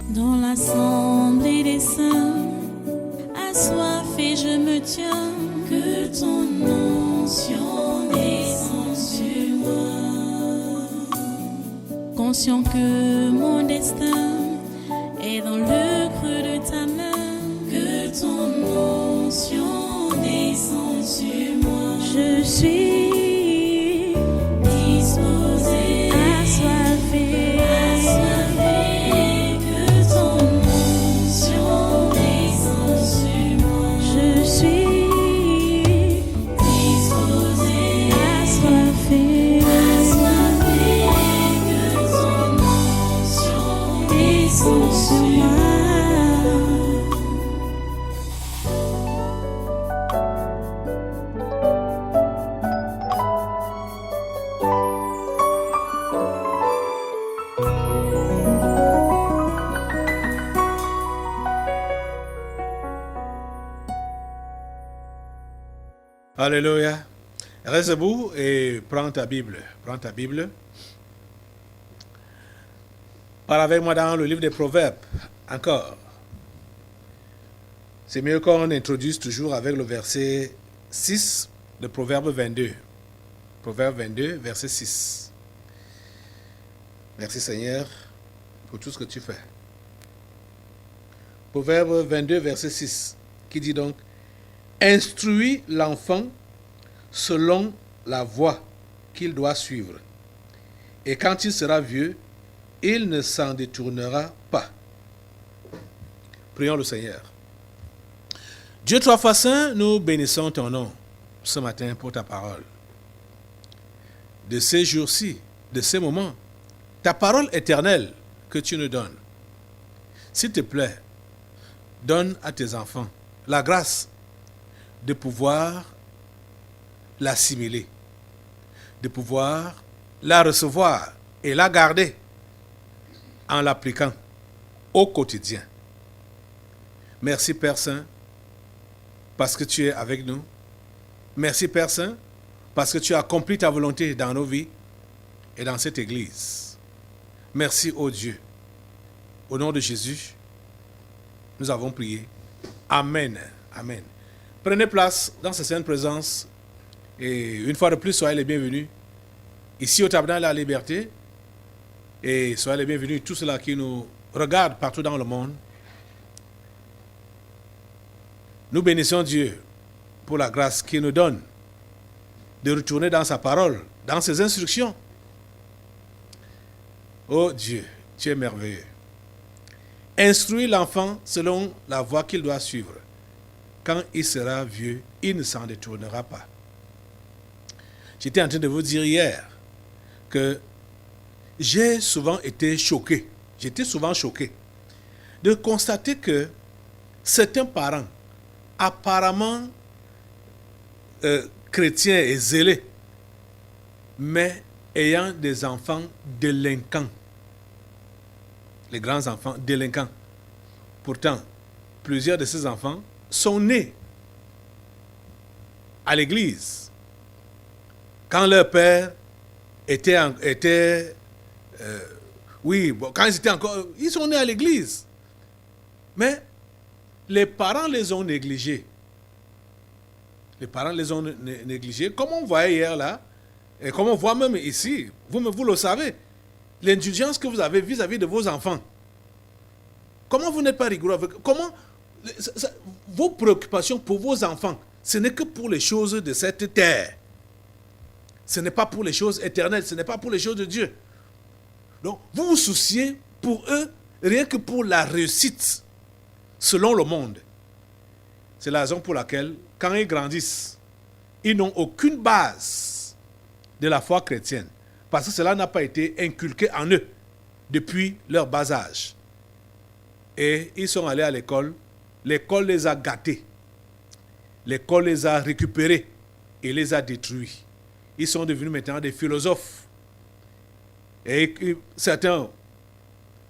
Dans l'assemblée des saints, assoiffé je me tiens, que ton onction descende sur moi. Conscient que mon destin est dans le creux de ta main, que ton onction descende sur moi. Je suis disposé, assoiffé, que ton onction descende sur moi. Je suis disposé, assoiffé, que ton onction descende sur moi. Alléluia. Reste debout et prends ta Bible. Prends ta Bible. Parle avec moi dans le livre des Proverbes. Encore. C'est mieux qu'on introduise toujours avec le verset 6 de Proverbe 22. Proverbe 22, verset 6. Merci Seigneur pour tout ce que tu fais. Proverbe 22, verset 6, qui dit donc: instruis l'enfant selon la voie qu'il doit suivre, et quand il sera vieux, il ne s'en détournera pas. Prions le Seigneur. Dieu trois fois saint, nous bénissons ton nom ce matin pour ta parole. De ces jours-ci, de ces moments, ta parole éternelle que tu nous donnes. S'il te plaît, donne à tes enfants la grâce de pouvoir l'assimiler, de pouvoir la recevoir et la garder en l'appliquant au quotidien. Merci Père Saint, parce que tu es avec nous. Merci Père Saint, parce que tu as accompli ta volonté dans nos vies et dans cette Église. Merci ô Dieu. Au nom de Jésus, nous avons prié. Amen. Amen. Prenez place dans cette sainte présence et une fois de plus, soyez les bienvenus ici au Tabernacle de la Liberté, et soyez les bienvenus tous ceux-là qui nous regardent partout dans le monde. Nous bénissons Dieu pour la grâce qu'il nous donne de retourner dans sa parole, dans ses instructions. Oh Dieu, tu es merveilleux. Instruis l'enfant selon la voie qu'il doit suivre. Quand il sera vieux, il ne s'en détournera pas. J'étais en train de vous dire hier que j'ai souvent été choqué. J'étais souvent choqué de constater que certains parents, apparemment chrétiens et zélés, mais ayant des enfants délinquants, les grands enfants délinquants. Pourtant, plusieurs de ces enfants sont nés à l'église quand leur père quand ils étaient encore, ils sont nés à l'église, mais les parents les ont négligés. Les parents les ont négligés, comme on voyait hier là, et comme on voit même ici. Vous le savez, l'indulgence que vous avez vis-à-vis de vos enfants. Comment vous n'êtes pas rigoureux avec, vos préoccupations pour vos enfants, ce n'est que pour les choses de cette terre. Ce n'est pas pour les choses éternelles, ce n'est pas pour les choses de Dieu. Donc, vous vous souciez pour eux rien que pour la réussite selon le monde. C'est la raison pour laquelle, quand ils grandissent, ils n'ont aucune base de la foi chrétienne, parce que cela n'a pas été inculqué en eux depuis leur bas âge. Et ils sont allés à l'école les a gâtés, l'école les a récupérés et les a détruits. Ils sont devenus maintenant des philosophes. Et certains,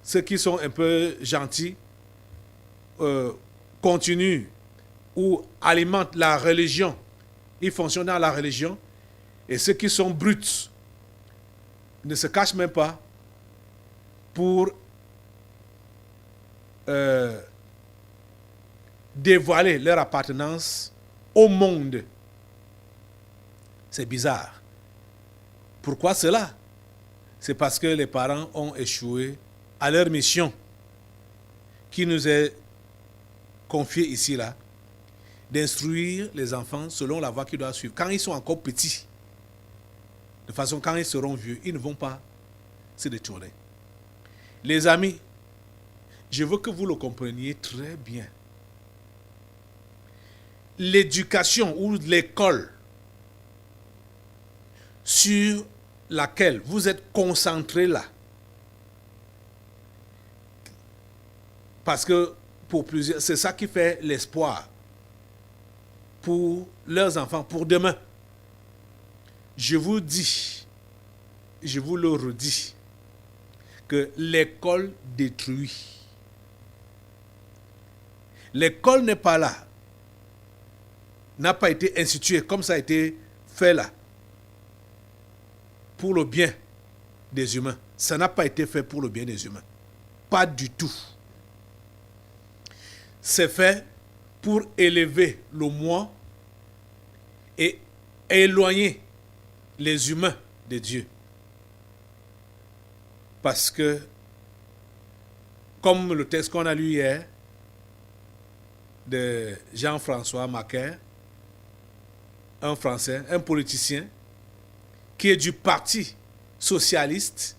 ceux qui sont un peu gentils, continuent ou alimentent la religion. Ils fonctionnent dans la religion. Et ceux qui sont bruts ne se cachent même pas pour dévoiler leur appartenance au monde. C'est bizarre. Pourquoi cela? C'est parce que les parents ont échoué à leur mission qui nous est confiée ici, là, d'instruire les enfants selon la voie qu'ils doivent suivre. Quand ils sont encore petits, de façon quand ils seront vieux, ils ne vont pas se détourner. Les amis, je veux que vous le compreniez très bien. L'éducation ou l'école sur laquelle vous êtes concentrés là, parce que pour plusieurs, c'est ça qui fait l'espoir pour leurs enfants, pour demain. Je vous dis, je vous le redis, que l'école détruit. L'école n'est pas là, n'a pas été instituée comme ça a été fait là, pour le bien des humains. Ça n'a pas été fait pour le bien des humains. Pas du tout. C'est fait pour élever le moi et éloigner les humains de Dieu. Parce que, comme le texte qu'on a lu hier, de Jean-François Macaire, un Français, un politicien, qui est du Parti socialiste,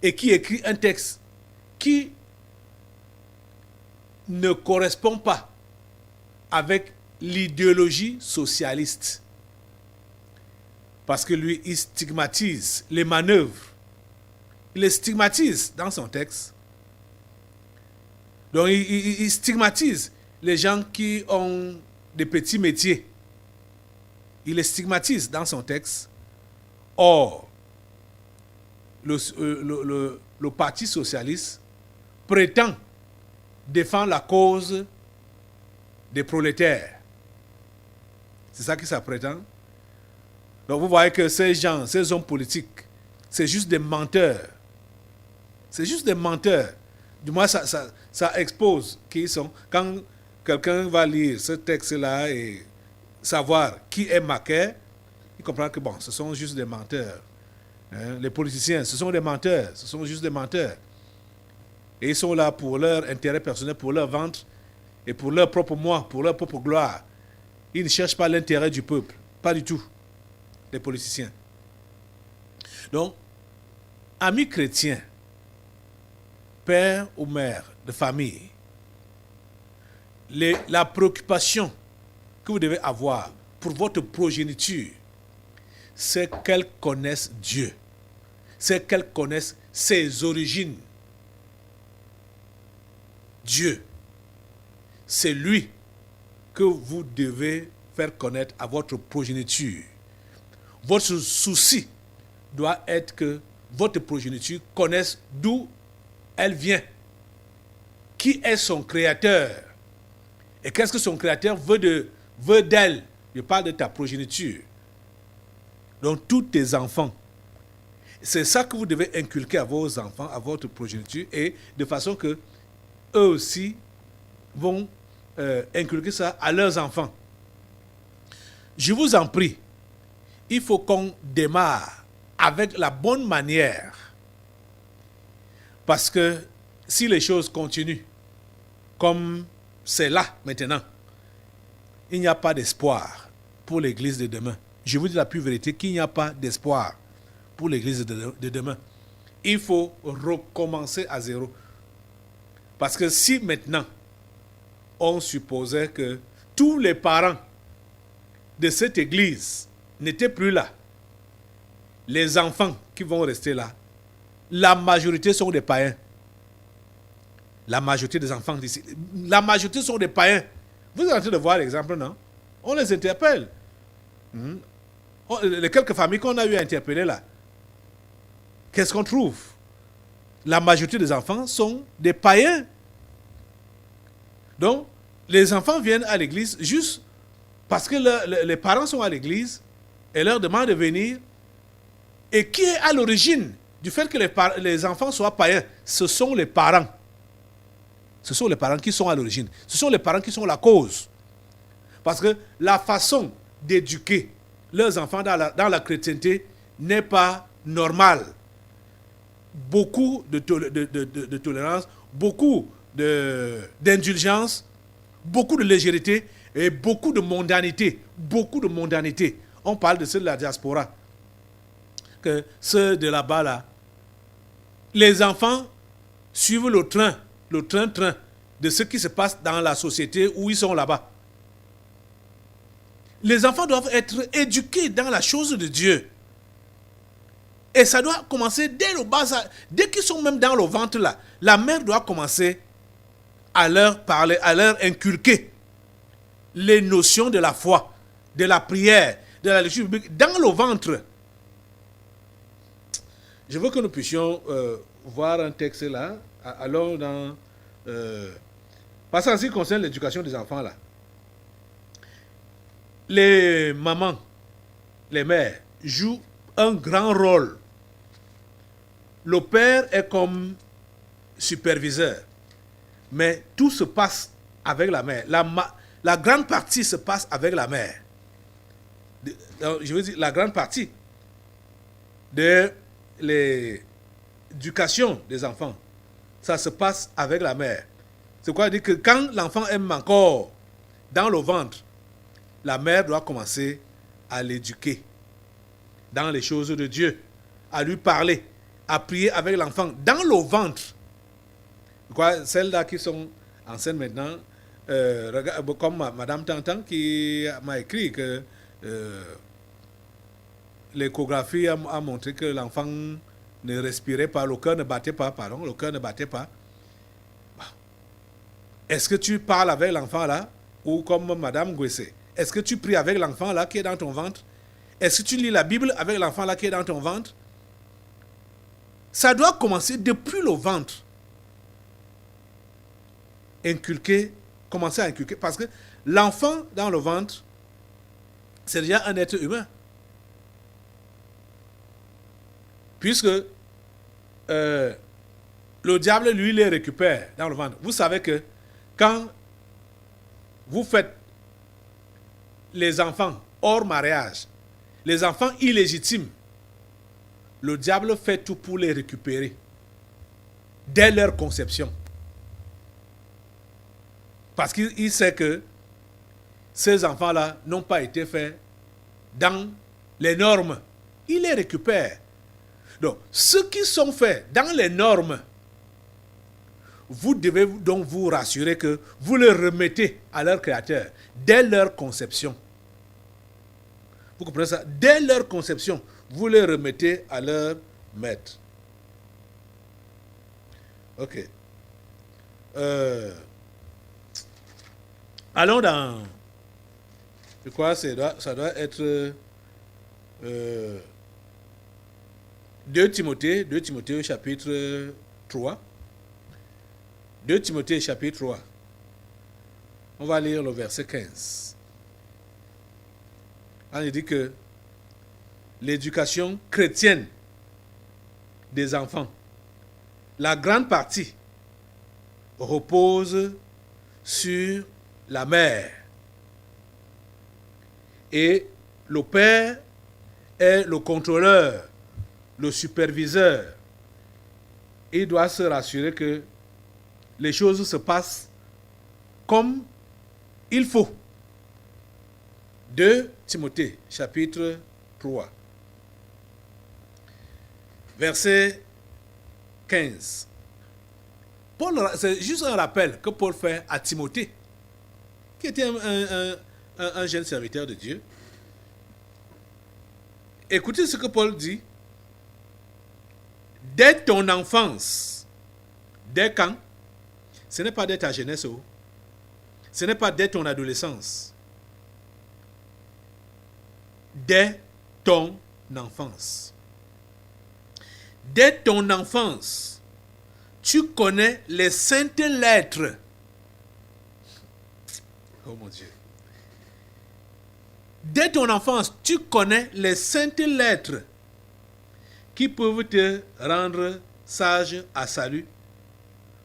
et qui écrit un texte qui ne correspond pas avec l'idéologie socialiste. Parce que lui, il stigmatise les manœuvres. Il les stigmatise dans son texte. Donc, il stigmatise les gens qui ont des petits métiers. Il les stigmatise dans son texte. Or, le Parti socialiste prétend défendre la cause des prolétaires. C'est ça que ça prétend. Donc vous voyez que ces gens, ces hommes politiques, c'est juste des menteurs. C'est juste des menteurs. Du moins, ça expose qui ils sont. Quand quelqu'un va lire ce texte-là et savoir qui est Macaire, il comprend que bon, ce sont juste des menteurs. Hein? Les politiciens, ce sont des menteurs. Ce sont juste des menteurs. Et ils sont là pour leur intérêt personnel, pour leur ventre et pour leur propre moi, pour leur propre gloire. Ils ne cherchent pas l'intérêt du peuple. Pas du tout. Les politiciens. Donc, amis chrétiens, père ou mère de famille, la préoccupation que vous devez avoir pour votre progéniture, c'est qu'elle connaisse Dieu. C'est qu'elle connaisse ses origines. Dieu. C'est lui que vous devez faire connaître à votre progéniture. Votre souci doit être que votre progéniture connaisse d'où elle vient. Qui est son créateur? Et qu'est-ce que son créateur veut d'elle? Je parle de ta progéniture. Donc tous tes enfants. C'est ça que vous devez inculquer à vos enfants, à votre progéniture, et de façon que eux aussi vont inculquer ça à leurs enfants. Je vous en prie, il faut qu'on démarre avec la bonne manière. Parce que si les choses continuent comme c'est là maintenant, il n'y a pas d'espoir pour l'église de demain. Je vous dis la pure vérité qu'il n'y a pas d'espoir pour l'église de demain. Il faut recommencer à zéro. Parce que si maintenant, on supposait que tous les parents de cette église n'étaient plus là, les enfants qui vont rester là, la majorité sont des païens. La majorité des enfants d'ici, la majorité sont des païens. Vous êtes en train de voir l'exemple, non? On les interpelle. Les quelques familles qu'on a eu à interpeller là, qu'est-ce qu'on trouve? La majorité des enfants sont des païens. Donc, les enfants viennent à l'église juste parce que les parents sont à l'église et leur demandent de venir. Et qui est à l'origine du fait que les enfants soient païens, ce sont les parents. Ce sont les parents qui sont à l'origine. Ce sont les parents qui sont la cause. Parce que la façon d'éduquer leurs enfants dans la chrétienté n'est pas normale. Beaucoup de tolérance, beaucoup d'indulgence, beaucoup de légèreté et beaucoup de mondanité. Beaucoup de mondanité. On parle de ceux de la diaspora. Que ceux de là-bas, là, les enfants suivent le train de ce qui se passe dans la société où ils sont là-bas. Les enfants doivent être éduqués dans la chose de Dieu. Et ça doit commencer dès le bas. Dès qu'ils sont même dans le ventre là, la mère doit commencer à leur parler, à leur inculquer les notions de la foi, de la prière, de la lecture biblique dans le ventre. Je veux que nous puissions voir un texte là. Allons dans... parce qu'en ce qui concerne l'éducation des enfants là, les mamans, les mères jouent un grand rôle. Le père est comme superviseur, mais tout se passe avec la mère. La grande partie se passe avec la mère. Je veux dire, la grande partie de l'éducation des enfants, ça se passe avec la mère. C'est quoi dire que quand l'enfant est encore dans le ventre, la mère doit commencer à l'éduquer dans les choses de Dieu, à lui parler, à prier avec l'enfant dans le ventre. Celles-là qui sont enceintes maintenant, comme Madame Tantan qui m'a écrit que l'échographie a montré que l'enfant ne respirait pas, le cœur ne battait pas, le cœur ne battait pas. Est-ce que tu parles avec l'enfant là, ou comme Madame Gwese, est-ce que tu pries avec l'enfant là qui est dans ton ventre? Est-ce que tu lis la Bible avec l'enfant là qui est dans ton ventre? Ça doit commencer depuis le ventre. Commencer à inculquer, parce que l'enfant dans le ventre, c'est déjà un être humain. Puisque le diable, lui, les récupère dans le ventre. Vous savez que quand vous faites les enfants hors mariage, les enfants illégitimes, le diable fait tout pour les récupérer dès leur conception. Parce qu'il sait que ces enfants-là n'ont pas été faits dans les normes. Il les récupère. Donc, ceux qui sont faits dans les normes, vous devez donc vous rassurer que vous les remettez à leur créateur dès leur conception. Vous comprenez ça? Dès leur conception, vous les remettez à leur maître. Ok. Allons dans... Je crois que ça doit être 2 Timothée chapitre 3. 2 Timothée chapitre 3. On va lire le verset 15. On dit que l'éducation chrétienne des enfants, la grande partie repose sur la mère. Et le père est le contrôleur, le superviseur. Il doit se rassurer que les choses se passent comme il faut. 2 Timothée, chapitre 3, verset 15. C'est juste un rappel que Paul fait à Timothée, qui était un jeune serviteur de Dieu. Écoutez ce que Paul dit. Dès ton enfance, dès quand? Ce n'est pas dès ta jeunesse, ce n'est pas dès ton adolescence. Dès ton enfance. Dès ton enfance, tu connais les saintes lettres. Oh mon Dieu. Dès ton enfance, tu connais les saintes lettres qui peuvent te rendre sage à salut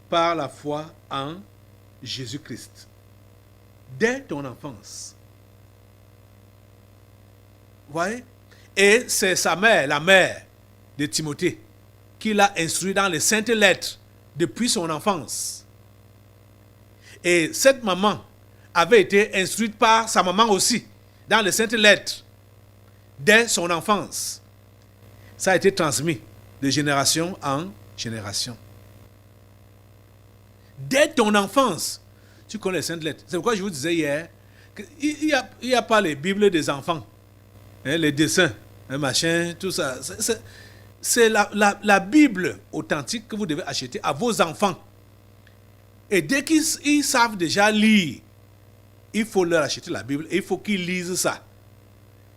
par la foi en Jésus-Christ. Dès ton enfance. Vous voyez? Et c'est sa mère, la mère de Timothée, qui l'a instruit dans les saintes lettres depuis son enfance. Et cette maman avait été instruite par sa maman aussi dans les saintes lettres dès son enfance. Ça a été transmis de génération en génération. Dès ton enfance, tu connais les saintes lettres. C'est pourquoi je vous disais hier qu'il n'y a pas les Bibles des enfants, hein, les dessins, hein, machin, tout ça. C'est la Bible authentique que vous devez acheter à vos enfants. Et dès qu'ils savent déjà lire, il faut leur acheter la Bible et il faut qu'ils lisent ça.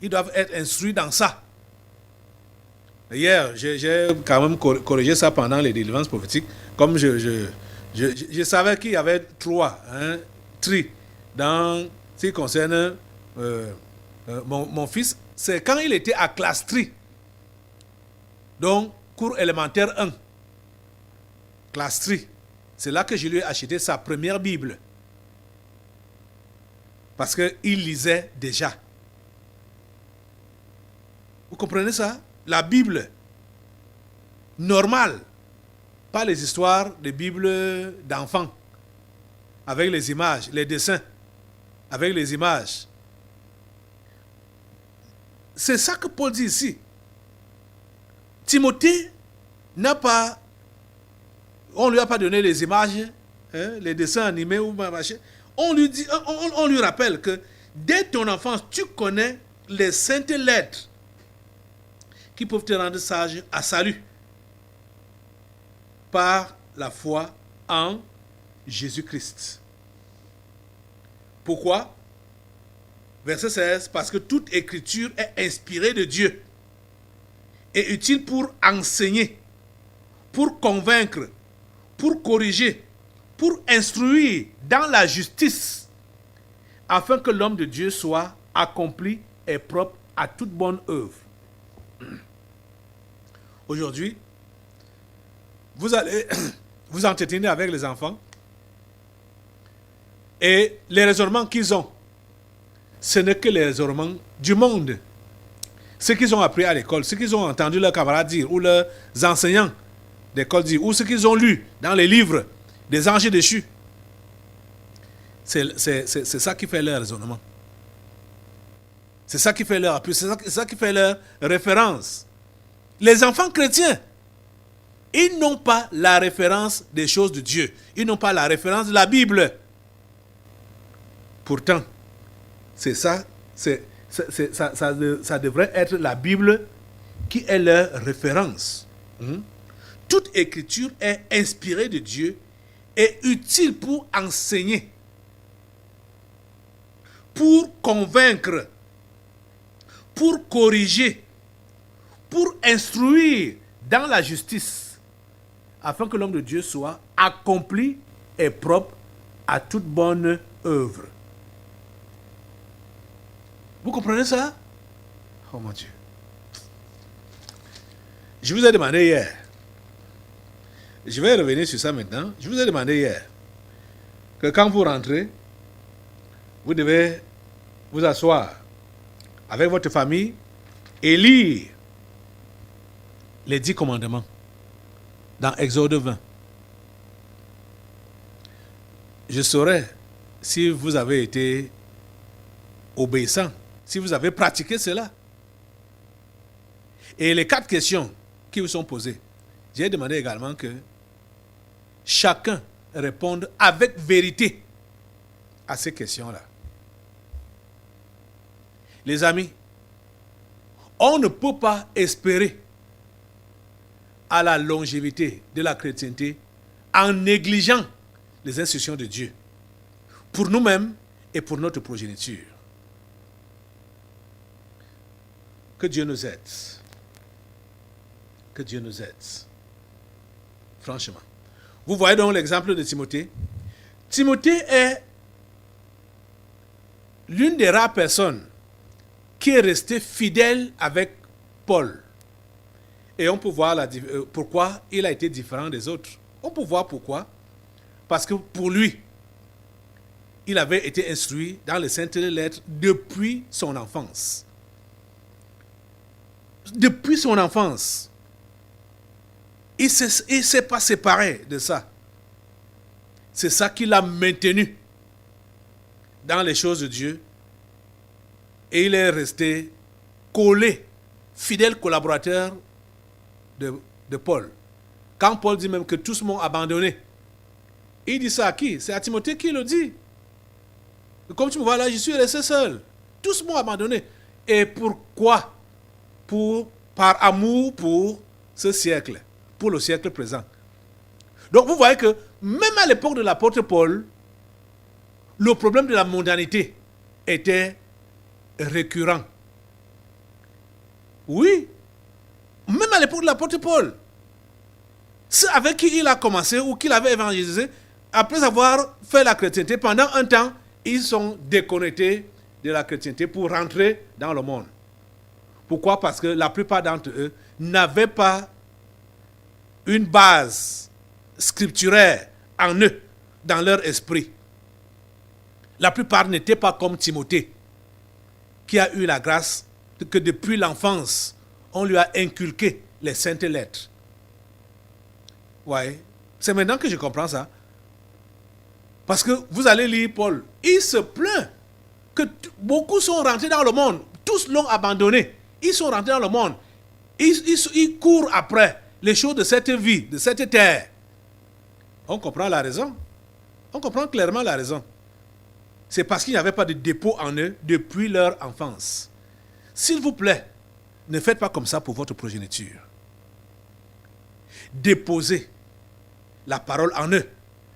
Ils doivent être instruits dans ça. Hier, j'ai quand même corrigé ça pendant les délivrances prophétiques. Comme je savais qu'il y avait 3 tri dans ce qui concerne mon fils. C'est quand il était à classe 3. Donc, cours élémentaire 1. Classe 3. C'est là que je lui ai acheté sa première Bible. Parce qu'il lisait déjà. Vous comprenez ça? La Bible normale. Pas les histoires de Bible d'enfants. Avec les images, les dessins. Avec les images. C'est ça que Paul dit ici. Timothée n'a pas... On ne lui a pas donné les images, hein, les dessins animés ou machin. On lui rappelle que dès ton enfance, tu connais les saintes lettres qui peuvent te rendre sage à salut par la foi en Jésus-Christ. Pourquoi? Verset 16, parce que toute écriture est inspirée de Dieu et utile pour enseigner, pour convaincre, pour corriger, pour instruire dans la justice, afin que l'homme de Dieu soit accompli et propre à toute bonne œuvre. Aujourd'hui, vous allez vous entretenir avec les enfants et les raisonnements qu'ils ont, ce n'est que les raisonnements du monde. Ce qu'ils ont appris à l'école, ce qu'ils ont entendu leurs camarades dire ou leurs enseignants d'école dire, ou ce qu'ils ont lu dans les livres des anges déchus. C'est ça qui fait leur raisonnement. C'est ça qui fait leur appui, c'est ça qui fait leur référence. Les enfants chrétiens, ils n'ont pas la référence des choses de Dieu. Ils n'ont pas la référence de la Bible. Pourtant, c'est ça, ça devrait être la Bible qui est leur référence. Toute écriture est inspirée de Dieu et utile pour enseigner, pour convaincre, pour corriger, pour instruire dans la justice, afin que l'homme de Dieu soit accompli et propre à toute bonne œuvre. Vous comprenez ça? Oh mon Dieu. Je vous ai demandé hier, je vais revenir sur ça maintenant, je vous ai demandé hier que quand vous rentrez, vous devez vous asseoir avec votre famille et lire les 10 commandements dans Exode 20. Je saurais si vous avez été obéissant, si vous avez pratiqué cela. Et les 4 questions qui vous sont posées, j'ai demandé également que chacun réponde avec vérité à ces questions-là. Les amis, on ne peut pas espérer à la longévité de la chrétienté en négligeant les instructions de Dieu pour nous-mêmes et pour notre progéniture. Que Dieu nous aide. Que Dieu nous aide. Franchement. Vous voyez donc l'exemple de Timothée. Timothée est l'une des rares personnes qui est restée fidèle avec Paul Et on peut voir pourquoi il a été différent des autres. On peut voir pourquoi. Parce que pour lui, il avait été instruit dans les saintes lettres depuis son enfance. Depuis son enfance. Il ne s'est pas séparé de ça. C'est ça qui l'a maintenu dans les choses de Dieu. Et il est resté collé, fidèle collaborateur de Paul. Quand Paul dit même que tous m'ont abandonné, il dit ça à qui? C'est à Timothée qui le dit. Comme tu me vois là, je suis resté seul. Tous m'ont abandonné. Et pourquoi? Par amour pour ce siècle, pour le siècle présent. Donc vous voyez que même à l'époque de l'apôtre Paul, le problème de la mondanité était récurrent. Oui, même à l'époque de l'apôtre Paul, ceux avec qui il a commencé ou qu'il avait évangélisé, après avoir fait la chrétienté, pendant un temps, ils sont déconnectés de la chrétienté pour rentrer dans le monde. Pourquoi? Parce que la plupart d'entre eux n'avaient pas une base scripturaire en eux, dans leur esprit. La plupart n'étaient pas comme Timothée, qui a eu la grâce que depuis l'enfance, on lui a inculqué les saintes lettres. Ouais. C'est maintenant que je comprends ça. Parce que vous allez lire Paul, il se plaint que beaucoup sont rentrés dans le monde, tous l'ont abandonné, ils sont rentrés dans le monde, ils courent après les choses de cette vie, de cette terre. On comprend la raison. On comprend clairement la raison. C'est parce qu'il n'y avait pas de dépôt en eux depuis leur enfance. S'il vous plaît, ne faites pas comme ça pour votre progéniture. Déposez la parole en eux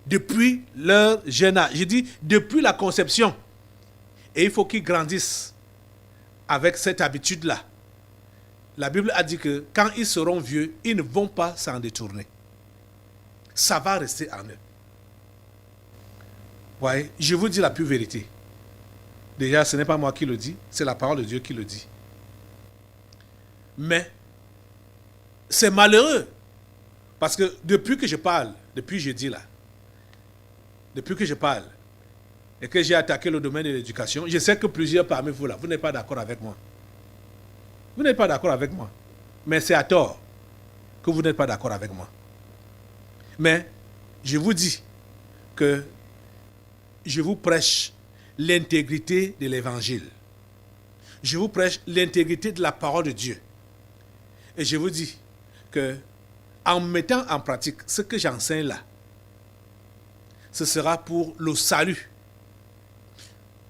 depuis leur jeune âge. Je dis depuis la conception. Et il faut qu'ils grandissent avec cette habitude-là. La Bible a dit que quand ils seront vieux, ils ne vont pas s'en détourner. Ça va rester en eux. Ouais, je vous dis la pure vérité. Déjà, ce n'est pas moi qui le dis, c'est la parole de Dieu qui le dit. Mais, c'est malheureux. Parce que depuis que je parle, depuis jeudi là, depuis que je parle, et que j'ai attaqué le domaine de l'éducation, je sais que plusieurs parmi vous là, vous n'êtes pas d'accord avec moi. Vous n'êtes pas d'accord avec moi. Mais c'est à tort que vous n'êtes pas d'accord avec moi. Mais, je vous dis que je vous prêche l'intégrité de l'évangile. Je vous prêche l'intégrité de la parole de Dieu. Et je vous dis que en mettant en pratique ce que j'enseigne là, ce sera pour le salut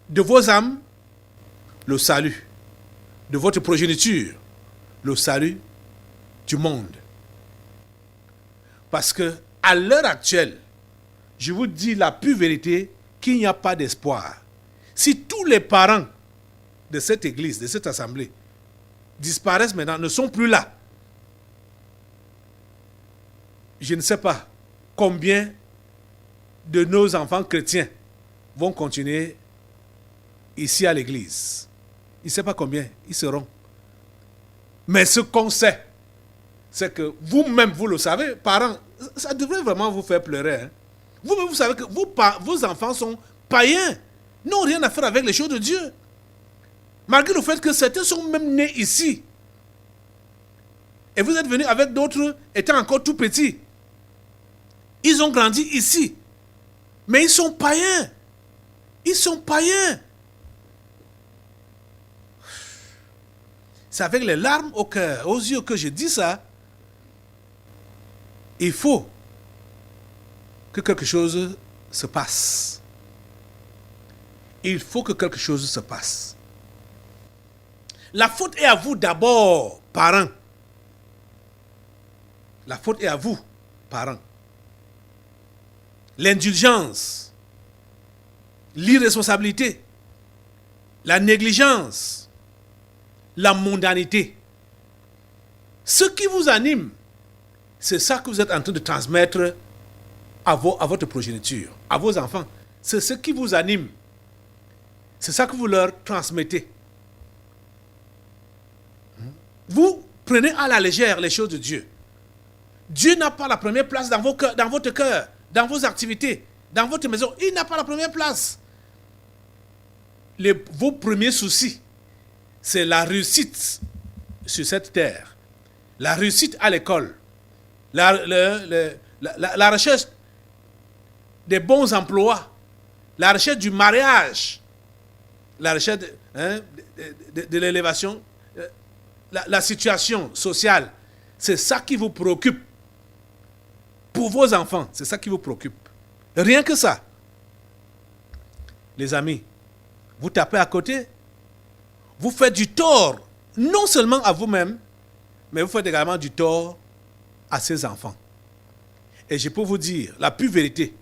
de vos âmes, le salut de votre progéniture, le salut du monde. Parce que à l'heure actuelle, je vous dis la pure vérité, qu'il n'y a pas d'espoir. Si tous les parents de cette église, de cette assemblée, disparaissent maintenant, ne sont plus là, je ne sais pas combien de nos enfants chrétiens vont continuer ici à l'église. Je ne sais pas combien ils seront. Mais ce qu'on sait, c'est que vous-même, vous le savez, parents, ça devrait vraiment vous faire pleurer. Hein? Vous-même, vous savez que vos enfants sont païens, n'ont rien à faire avec les choses de Dieu. Malgré le fait que certains sont même nés ici. Et vous êtes venus avec d'autres étant encore tout petits. Ils ont grandi ici. Mais ils sont païens. Ils sont païens. C'est avec les larmes au cœur, aux yeux que je dis ça. Il faut que quelque chose se passe. Il faut que quelque chose se passe. La faute est à vous d'abord, parents. La faute est à vous, parents. L'indulgence, l'irresponsabilité, la négligence, la mondanité. Ce qui vous anime, c'est ça que vous êtes en train de transmettre à votre progéniture, à vos enfants. C'est ce qui vous anime. C'est ça que vous leur transmettez. Vous, prenez à la légère les choses de Dieu. Dieu n'a pas la première place dans votre cœur, dans vos activités, dans votre maison. Il n'a pas la première place. Vos premiers soucis, c'est la réussite sur cette terre, la réussite à l'école, la recherche des bons emplois, la recherche du mariage, la recherche de l'élévation, la situation sociale. C'est ça qui vous préoccupe. Pour vos enfants, c'est ça qui vous préoccupe. Rien que ça. Les amis, vous tapez à côté, vous faites du tort, non seulement à vous-même, mais vous faites également du tort à ces enfants. Et je peux vous dire la pure vérité,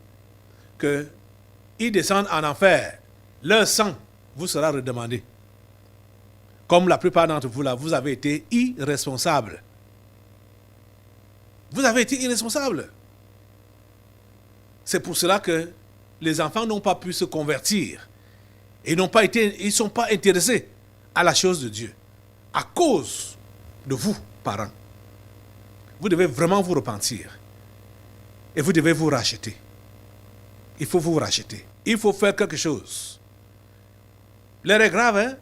qu'ils descendent en enfer, leur sang vous sera redemandé. Comme la plupart d'entre vous là, vous avez été irresponsables. Vous avez été irresponsables. C'est pour cela que les enfants n'ont pas pu se convertir. Ils ne sont pas intéressés à la chose de Dieu. À cause de vous, parents. Vous devez vraiment vous repentir. Et vous devez vous racheter. Il faut vous racheter. Il faut faire quelque chose. L'heure est grave, hein?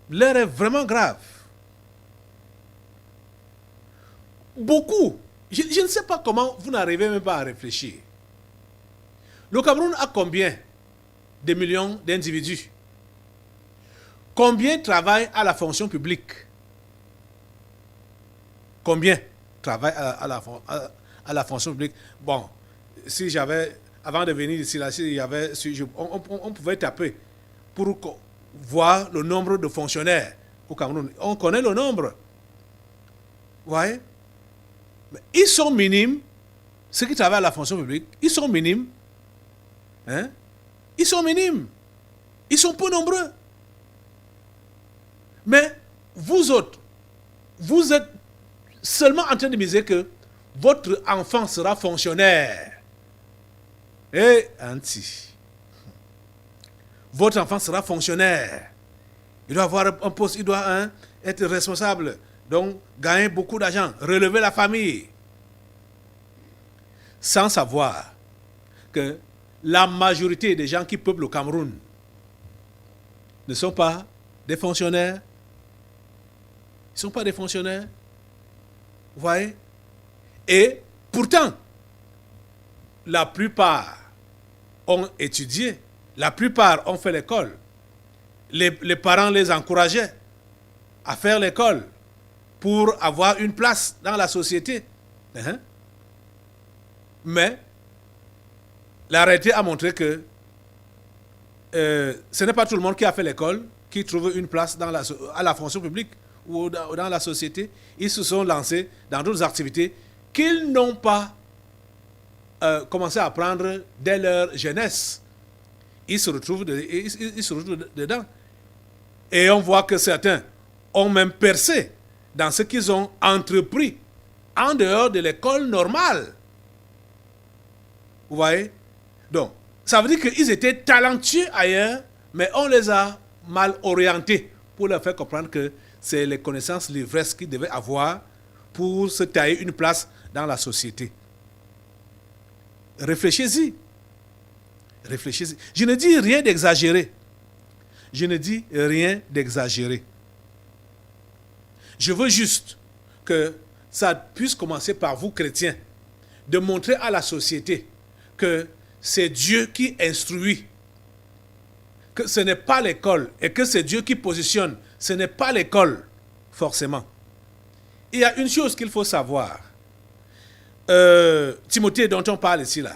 L'heure est vraiment grave. Beaucoup. Je ne sais pas comment vous n'arrivez même pas à réfléchir. Le Cameroun a combien de millions d'individus? Combien travaillent à la fonction publique? Combien travaillent à la fonction publique? Bon, si j'avais, avant de venir ici, là, on pouvait taper pour voir le nombre de fonctionnaires au Cameroun. On connaît le nombre. Vous voyez? Mais ils sont minimes. Ceux qui travaillent à la fonction publique, ils sont minimes. Hein? Ils sont minimes. Ils sont peu nombreux. Mais vous autres, vous êtes seulement en train de miser que votre enfant sera fonctionnaire. Et anti. Votre enfant sera fonctionnaire. Il doit avoir un poste, il doit être responsable. Donc, gagner beaucoup d'argent, relever la famille. Sans savoir que la majorité des gens qui peuplent le Cameroun ne sont pas des fonctionnaires. Ils ne sont pas des fonctionnaires. Vous voyez? Et pourtant, la plupart ont étudié. La plupart ont fait l'école. Les parents les encourageaient à faire l'école pour avoir une place dans la société. Mais la réalité a montré que ce n'est pas tout le monde qui a fait l'école qui trouve une place à la fonction publique ou dans la société. Ils se sont lancés dans d'autres activités qu'ils n'ont pas commencé à apprendre dès leur jeunesse. Ils se retrouvent dedans. Et on voit que certains ont même percé dans ce qu'ils ont entrepris en dehors de l'école normale. Vous voyez? Donc, ça veut dire qu'ils étaient talentueux ailleurs, mais on les a mal orientés pour leur faire comprendre que c'est les connaissances livresques qu'ils devaient avoir pour se tailler une place dans la société. Réfléchissez-y. Réfléchissez. Je ne dis rien d'exagéré. Je ne dis rien d'exagéré. Je veux juste que ça puisse commencer par vous, chrétiens, de montrer à la société que c'est Dieu qui instruit, que ce n'est pas l'école et que c'est Dieu qui positionne. Ce n'est pas l'école, forcément. Il y a une chose qu'il faut savoir. Timothée, dont on parle ici, là,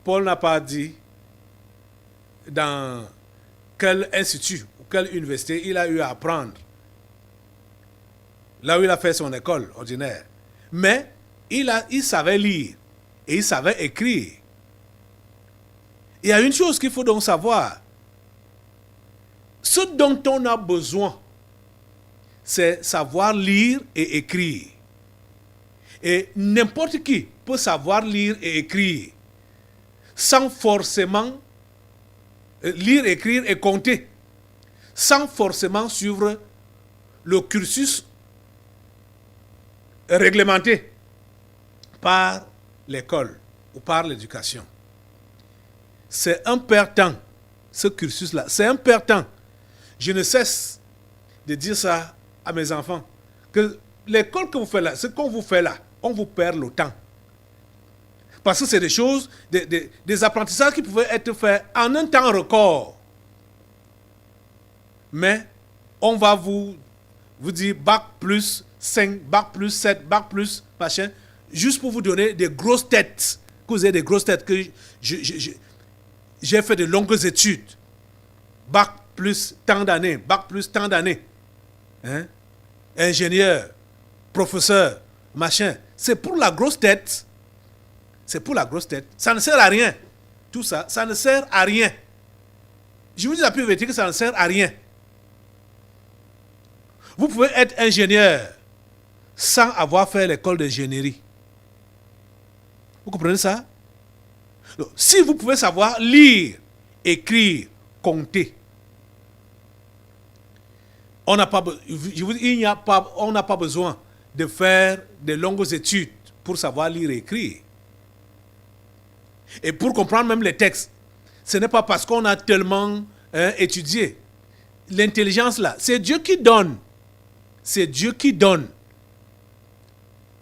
Paul n'a pas dit dans quel institut ou quelle université il a eu à apprendre, là où il a fait son école ordinaire. Mais il savait lire et il savait écrire. Il y a une chose qu'il faut donc savoir. Ce dont on a besoin, c'est savoir lire et écrire. Et n'importe qui peut savoir lire et écrire sans forcément lire, écrire et compter, sans forcément suivre le cursus réglementé par l'école ou par l'éducation. C'est un perd-temps, ce cursus-là. C'est un perd-temps. Je ne cesse de dire ça à mes enfants, que l'école que vous faites là, ce qu'on vous fait là, on vous perd le temps. Parce que c'est des choses, des apprentissages qui pouvaient être faits en un temps record. Mais on va vous dire bac plus 5, bac plus 7, bac plus machin, juste pour vous donner des grosses têtes. Que vous ayez des grosses têtes, que j'ai fait de longues études. Bac plus tant d'années, bac plus tant d'années. Hein? Ingénieur, professeur, machin. C'est pour la grosse tête. C'est pour la grosse tête. Ça ne sert à rien. Tout ça, ça ne sert à rien. Je vous dis la plus vérité que ça ne sert à rien. Vous pouvez être ingénieur sans avoir fait l'école d'ingénierie. Vous comprenez ça? Donc, si vous pouvez savoir lire, écrire, compter, on n'a pas besoin de faire de longues études pour savoir lire et écrire. Et pour comprendre même les textes, ce n'est pas parce qu'on a tellement étudié. L'intelligence là, c'est Dieu qui donne. C'est Dieu qui donne.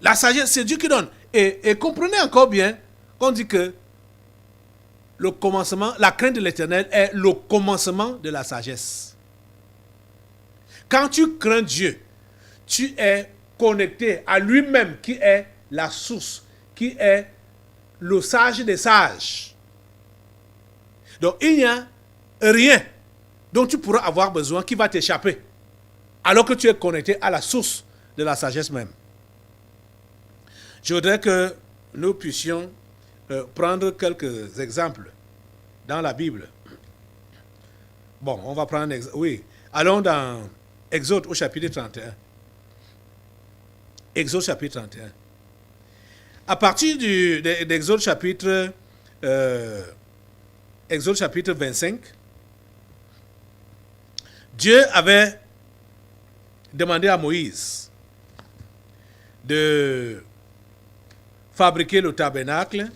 La sagesse, c'est Dieu qui donne. Et comprenez encore bien qu'on dit que le commencement, la crainte de l'Éternel est le commencement de la sagesse. Quand tu crains Dieu, tu es connecté à lui-même qui est la source, qui est le sage des sages. Donc il n'y a rien dont tu pourras avoir besoin qui va t'échapper, alors que tu es connecté à la source de la sagesse même. Je voudrais que nous puissions prendre quelques exemples dans la Bible. Bon, on va prendre un exemple. Oui, allons dans Exode au chapitre 31. Exode chapitre 31. À partir d'Exode chapitre 25, Dieu avait demandé à Moïse de fabriquer le tabernacle,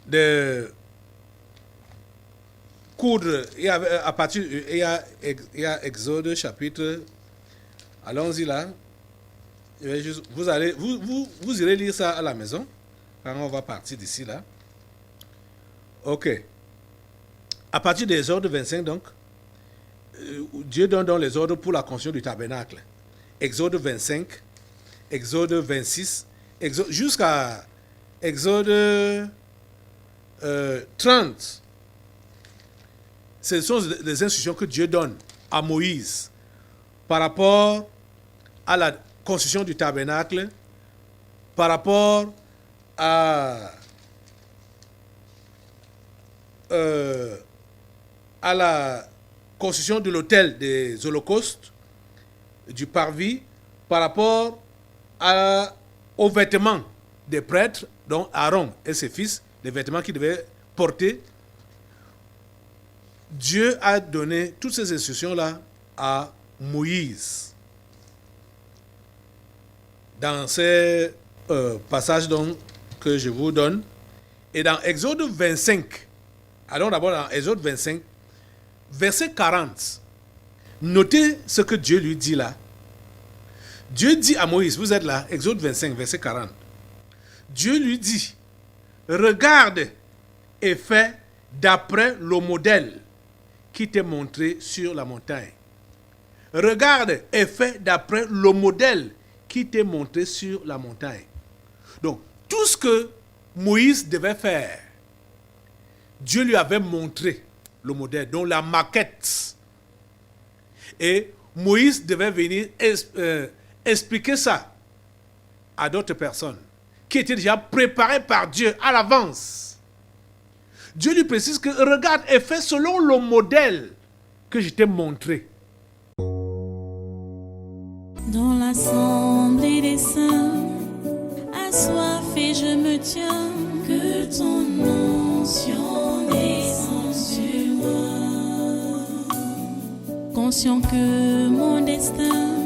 de coudre. Il y a Exode chapitre. Allons-y là. Vous irez lire ça à la maison. Quand on va partir d'ici là. Ok. À partir des ordres 25 donc, Dieu donne donc les ordres pour la construction du tabernacle. Exode 25, Exode 26, jusqu'à Exode 30. Ce sont les instructions que Dieu donne à Moïse par rapport à la construction du tabernacle, par rapport à la construction de l'autel des holocaustes, du parvis, par rapport aux vêtements des prêtres, dont Aaron et ses fils, les vêtements qu'ils devaient porter. Dieu a donné toutes ces instructions-là à Moïse. Dans ces passages donc, que je vous donne, et dans Exode 25, allons d'abord dans Exode 25, verset 40, notez ce que Dieu lui dit là. Dieu dit à Moïse, vous êtes là, Exode 25, verset 40. Dieu lui dit, regarde et fais d'après le modèle qui t'est montré sur la montagne. Regarde et fais d'après le modèle qui t'est montré sur la montagne. Donc, tout ce que Moïse devait faire, Dieu lui avait montré le modèle, donc la maquette. Et Moïse devait venir expliquer ça à d'autres personnes qui étaient déjà préparées par Dieu à l'avance. Dieu lui précise que regarde et fais selon le modèle que je t'ai montré. Dans l'assemblée des saints, assoiffé je me tiens, que ton onction descende sur moi. conscient que mon destin